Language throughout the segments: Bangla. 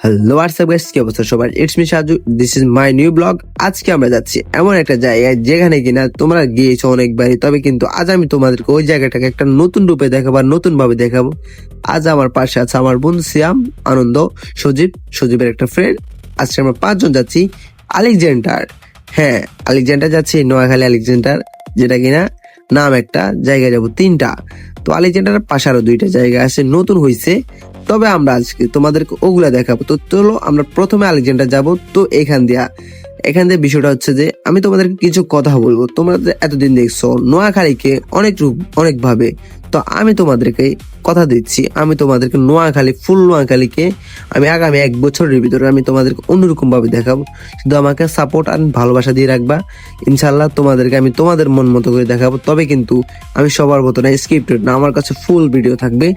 হ্যালো হোয়াটসঅ্যাপ গাইস, কি অবস্থা সবার? It's me Saju, this is my new blog. আজকে আমরা যাচ্ছি এমন একটা জায়গায় যেখানে কিনা তোমরা গিয়েছো অনেকবারই, তবে কিন্তু আজ আমি তোমাদেরকে ওই জায়গাটাকে একটা নতুন রূপে দেখাবো আর নতুন ভাবে দেখাবো। আজ আমার পাশে আছে আমার বন্ধু সিয়াম, আনন্দ, সজীবের একটা ফ্রেন্ড। আজকে আমরা 5 জন যাচ্ছি আলেকজান্ডার। হ্যাঁ, আলেকজান্ডার যাচ্ছি, নোয়াখালী আলেকজান্ডার, যেটা কিনা নাম একটা জায়গায় যাবো 3টা। তো আলেকজান্ডারের পাশে আরো 2টা জায়গা আছে, নতুন হয়েছে। তবে আমরা আজকে তোমাদেরকে ওগুলা দেখাবো। তো চলো আমরা প্রথমে আলেকজান্ডার যাব। তো এখান দিয়ে বিষয়টা হচ্ছে যে আমি তোমাদেরকে কিছু কথা বলবো। তোমরা যে এতদিন দেখছো নোয়াখালীকে অনেক ভাবে, তো আমি তোমাদেরকে কথা দিচ্ছি, আমি তোমাদেরকে ফুল নোয়াখালীকে আমি আগামী 1 বছরের ভিতরে আমি তোমাদেরকে অন্যরকম ভাবে দেখাবো। শুধু আমাকে সাপোর্ট আর ভালোবাসা দিয়ে রাখবা। ইনশাল্লাহ তোমাদেরকে আমি তোমাদের মন মতো করে দেখাবো। তবে কিন্তু আমি সবার মতো না, স্ক্রিপ্টেড না, আমার কাছে ফুল ভিডিও থাকবে।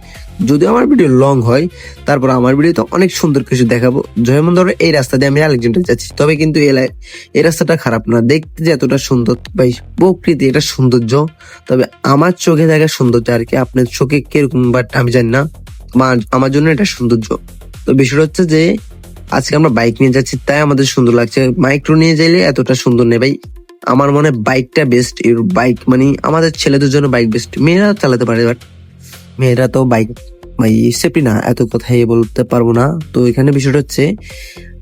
যদিও আমার ভিডিও লং হয়, তারপর আমার ভিডিওতে অনেক সুন্দর কিছু দেখাবো। যেমন ধরো এই রাস্তা দিয়ে আমি আলেকজান্ডার যাচ্ছি, তবে কিন্তু এই রাস্তাটা খারাপ না, দেখতে যে এতটা সুন্দর ভাই, প্রকৃতি এটা সৌন্দর্য। তবে আমার চোখে দেখা সৌন্দর্য আর কি, আপনার চোখে কিরকম বাট আমি জানি না, আমার জন্য এটা সৌন্দর্য। তো বিষয়টা হচ্ছে যে আজকে আমরা বাইক নিয়ে যাচ্ছি, তাই আমাদের সুন্দর লাগছে। মাইক্রো নিয়ে যাইলে এতটা সুন্দর নেই ভাই। আমার মনে হয় বাইকটা বেস্ট। এর বাইক মানে আমাদের ছেলেদের জন্য বাইক বেস্ট, মেয়েরা চালাতে পারে, বাট মেয়েরা তো বাইক ভাই সেফটি না, এত কথাই বলতে পারবো না। তো এখানে বিষয়টা হচ্ছে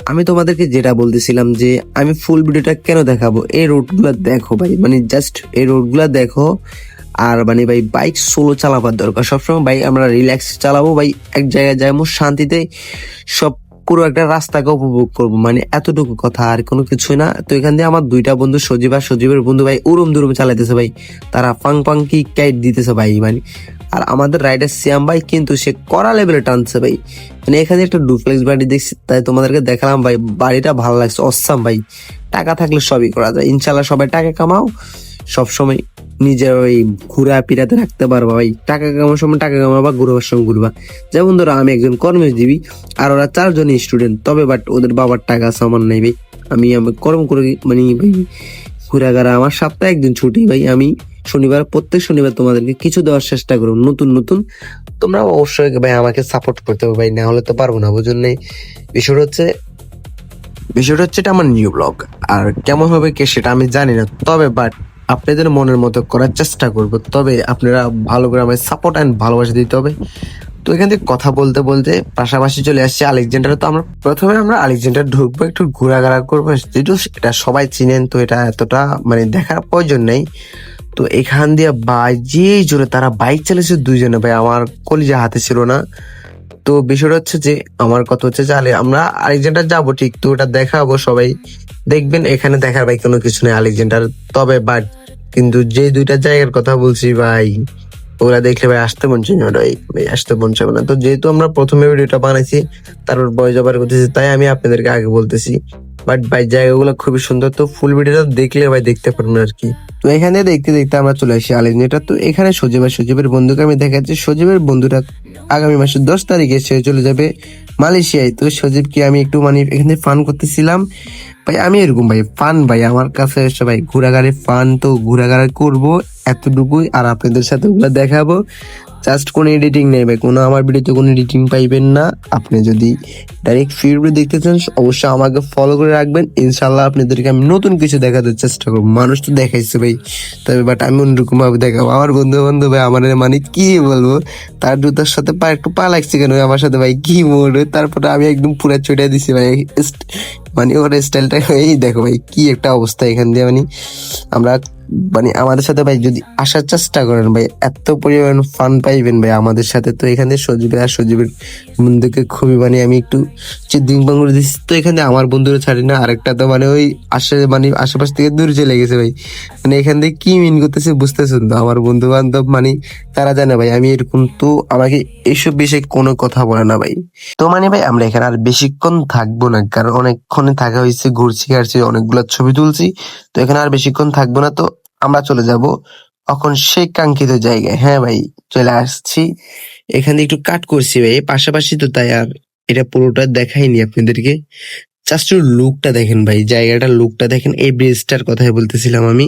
আমি তোমাদেরকে যেটা বলতেছিলাম যে আমি ফুল ভিডিওটা কেন দেখাবো, এই রোডগুলা দেখো ভাই, মানে জাস্ট এই রোডগুলা দেখো। আর মানে ভাই বাইক সোলো চালাবার দরকার সবসময় ভাই, আমরা রিল্যাক্স চালাবো ভাই, এক জায়গায় যাবো শান্তিতে, সব পুরো একটা রাস্তাকে উপভোগ করবো, মানে এতটুকু কথা আর কোনো কিছুই না। তো এখান দিয়ে আমার 2টা বন্ধু, সজীব আর সজীবের বন্ধু ভাই উরুম দুরুম চালাইতেছে ভাই, তারা পাং পাং কি কাইট দিতেছে ভাই মানে। আর আমাদের রাইডার সিয়াম ভাই কিন্তু সে কড়া লেভেলে টানছে ভাই, মানে এখানে একটা ডুপ্লেক্স বাড়ি দেখছি, তাই তোমাদেরকে দেখালাম ভাই, বাড়িটা ভালো লাগছে, অসাম ভাই। টাকা থাকলে সবই করা যায়, ইনশাল্লাহ সবাই টাকা কামাও, সবসময় নিজের ওই ঘুরা পিরাতে রাখতে পারবা ভাই। টাকা কামানোর সময় টাকা কামাবা, ঘুরবার সময় ঘুরবা। যেমন ধরো আমি একজন কর্মজীবী আর ওরা 4 জনই স্টুডেন্ট, তবে বাট ওদের বাবার টাকা আছে, আমার নেই ভাই। আমি কর্ম করে মানে ভাই ঘুরাঘারা, আমার সপ্তাহে 1 দিন ছুটি ভাই। আমি প্রত্যেক শনিবার তোমাদেরকে কিছু দেওয়ার চেষ্টা করবো নতুন নতুন। তোমরা অবশ্যই ভাই আমাকে সাপোর্ট করতে হবে ভাই, না হলে তো পারবো না, বুঝুন নেই। বিষয়টা হচ্ছে এটা আমার নিউ ব্লগ, আর কেমন হবে কে সেটা আমি জানি না, তবে বাট আপনাদের মনের মতো করার চেষ্টা করব। তবে আপনারা ভালো করে আমায় সাপোর্ট অ্যান্ড ভালোবাসা দিতে হবে। তো এখান থেকে কথা বলতে বলতে পাশাপাশি চলে আসছে আলেকজান্ডার। তো আমরা প্রথমে আলেকজান্ডার ঢুকবো, একটু ঘোরাঘোরা করবো, যেহেতু এটা সবাই চিনেন, তো এটা এতটা মানে দেখার প্রয়োজন নেই। তো এখান দিয়ে যেই জোরে তারা বাইক চালিয়েছে 2 জনে ভাই, আমার কলিজা হাতে ছিল না। তো বিষয়টা হচ্ছে যে আমার কথা হচ্ছে যে আমরা আলেকজান্ডার যাবো ঠিক, তো ওটা দেখাবো, সবাই দেখবেন। এখানে দেখার ভাই কোনো কিছু নেই আলেকজান্ডার, তবে বাট কিন্তু যে 2টা জায়গার কথা বলছি ভাই, ওরা দেখলে ভাই আসতে মন চাই না ভাই, আসতে মন চাইবে না। তো যেহেতু আমরা প্রথমে ভিডিওটা বানাইছি, তারপর ভয়েস ওভার করতেছি, তাই আমি আপনাদেরকে আগে বলতেছি। বাট ভাই জায়গাগুলো খুবই সুন্দর, তো ফুল ভিডিওটা দেখলে ভাই দেখতে পারবেন আর কি। তো এখানে দেখতে দেখতে আমরা চলে আসি আলেকজান্ডার। তো এখানে সজীবের বন্ধুকে আমি দেখাচ্ছি, সজীবের বন্ধুটা আগামী মাসের 10 তারিখে সে চলে যাবে মালয়েশিয়ায়। তো সজীবকে আমি একটু মানে এখানে ফান করতেছিলাম ভাই, আমি এরকম ভাই ফান ভাই, আমার কাছে এসে ভাই ঘোরাঘাড়ি ফান, তো ঘোরাঘাড়ি করবো এতটুকুই, আর আপনাদের সাথে ওগুলো দেখাবো। জাস্ট কোনো এডিটিং নেই ভাই, কোনো আমার ভিডিওতে কোনো এডিটিং পাইবেন না। আপনি যদি ডাইরেক্ট ফ্রি ভিডিও দেখতে চান অবশ্যই আমাকে ফলো করে রাখবেন, ইনশাল্লাহ আপনাদেরকে আমি নতুন কিছু দেখাতে চেষ্টা করবো। মানুষ তো দেখাইছে ভাই, তবে বাট আমি অন্যরকম ভাবে দেখাবো। আমার বন্ধু ভাই আমার মানে কি বলবো, তার জুতার সাথে একটু পা লাগছে কেন আমার সাথে ভাই, কি মোড়, তারপরে আমি একদম পুরা চড়ে দিছি ভাই, মানে ওর স্টাইলটা এই দেখো ভাই, কি একটা অবস্থা এখান দিয়ে। মানে আমরা মানে আমাদের সাথে ভাই যদি আসার চেষ্টা করেন ভাই, এত পরিমাণ ফান পাইবেন ভাই আমাদের সাথে। তো এখানে সজীবের বন্ধুকে খুবই মানে আমি একটু চিদ্দিং পাং করে দিচ্ছি। তো এখানে আমার বন্ধুরা ছাড়ি না, আরেকটা তো মানে ওই মানে আশেপাশ থেকে দূরে চলে গেছে ভাই, মানে এখান থেকে কি মিন করতেছে বুঝতেছেন তো। আমার বন্ধু বান্ধব মানে তারা জানে ভাই আমি এরকম, তো আমাকে এইসব বিষয়ে কোনো কথা বলে না ভাই। তো মানে ভাই আমরা এখানে আর বেশিক্ষণ থাকবো না, কারণ অনেকক্ষণে থাকা হয়েছে, ঘুরছি ঘাড়ছি, অনেকগুলো ছবি তুলছি। তো এখানে আর বেশিক্ষণ থাকবো না, তো আমরা চলে যাব এখন সেই কাঙ্ক্ষিত জায়গায়। হ্যাঁ ভাই, চলে আসছি। এখানে একটু কাট করছি ভাই, পাশাপাশি তো, তাই আর এটা পুরোটা দেখাইনি আপনাদেরকে। জাস্ট লুকটা দেখেন ভাই, জায়গাটার লুকটা দেখেন। এই ব্রিজটার কথাই বলতেছিলাম আমি।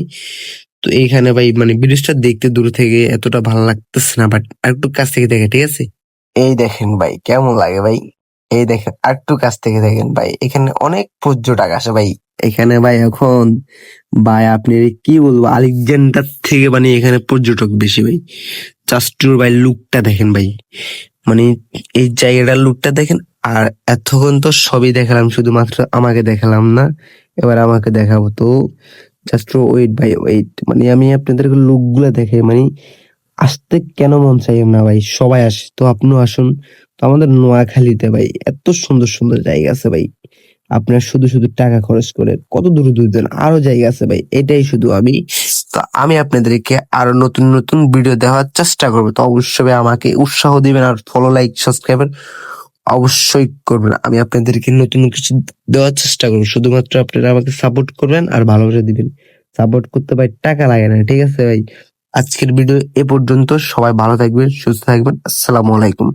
তো এইখানে ভাই মানে ব্রিজটা দেখতে দূর থেকে এতটা ভালো লাগতেছে না, বাট আর একটু কাছ থেকে দেখে, ঠিক আছে? এই দেখেন ভাই কেমন লাগে ভাই, এই দেখেন আর একটু কাছ থেকে দেখেন ভাই, এখানে অনেক পর্যটক আসে ভাই। এখানে ভাই এখন ভাই আপনি কি বলবো, আলেকজান্ডার থেকে মানে এখানে পর্যটক বেশি ভাই। জাস্ট ভাই লুকটা দেখেন ভাই, মানে এই জায়গাটার লুকটা দেখেন। আর এতক্ষণ তো সবই দেখালাম, শুধুমাত্র আমাকে দেখালাম না, এবার আমাকে দেখাবো। তো জাস্ট ওয়েট ভাই ওয়েট, মানে আমি আপনাদেরকে লুক গুলা দেখে মানে আসতে কেন মন চাই না ভাই, সবাই আসে তো আপনিও আসুন। তো আমাদের নোয়াখালীতে ভাই এত সুন্দর সুন্দর জায়গা আছে ভাই, আপনার শুধু শুধু টাকা খরচ করে কত দূর দূর দেন, আরো জায়গা আছে ভাই। এটাই শুধু আমি, তো আমি আপনাদেরকে আরো নতুন নতুন ভিডিও দেওয়ার চেষ্টা করবো। তো অবশ্যই ভাই আমাকে উৎসাহ দিবেন, আর ফলো লাইক সাবস্ক্রাইব অবশ্যই করবেন। আমি আপনাদেরকে নতুন কিছু দেওয়ার চেষ্টা করবো, শুধুমাত্র আপনারা আমাকে সাপোর্ট করবেন আর ভালোবাসা দিবেন। সাপোর্ট করতে ভাই টাকা লাগে না, ঠিক আছে ভাই। আজকের ভিডিও এ পর্যন্ত, সবাই ভালো থাকবেন, সুস্থ থাকবেন, আসসালামু আলাইকুম।